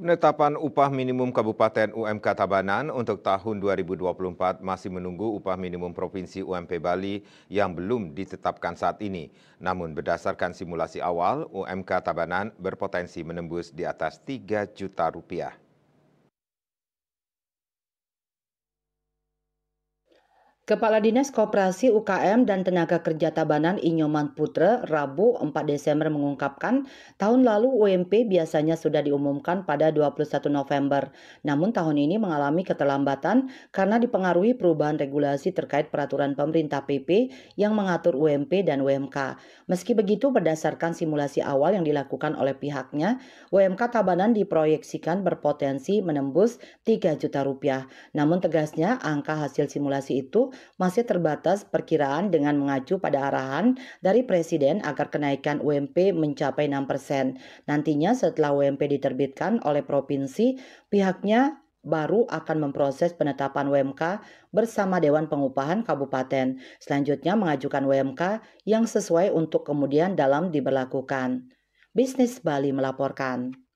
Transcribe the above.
Penetapan upah minimum Kabupaten UMK Tabanan untuk tahun 2024 masih menunggu upah minimum Provinsi UMP Bali yang belum ditetapkan saat ini. Namun berdasarkan simulasi awal, UMK Tabanan berpotensi menembus di atas 3 juta rupiah. Kepala Dinas Koperasi UKM dan Tenaga Kerja Tabanan Inyoman Putra Rabu 4 Desember mengungkapkan tahun lalu UMP biasanya sudah diumumkan pada 21 November. Namun tahun ini mengalami keterlambatan karena dipengaruhi perubahan regulasi terkait peraturan pemerintah PP yang mengatur UMP dan UMK. Meski begitu berdasarkan simulasi awal yang dilakukan oleh pihaknya, UMK Tabanan diproyeksikan berpotensi menembus 3 juta rupiah. Namun tegasnya angka hasil simulasi itu masih terbatas perkiraan dengan mengacu pada arahan dari Presiden agar kenaikan UMP mencapai 6%. Nantinya setelah UMP diterbitkan oleh provinsi, pihaknya baru akan memproses penetapan UMK bersama Dewan Pengupahan Kabupaten. Selanjutnya mengajukan UMK yang sesuai untuk kemudian dalam diberlakukan. Bisnis Bali melaporkan.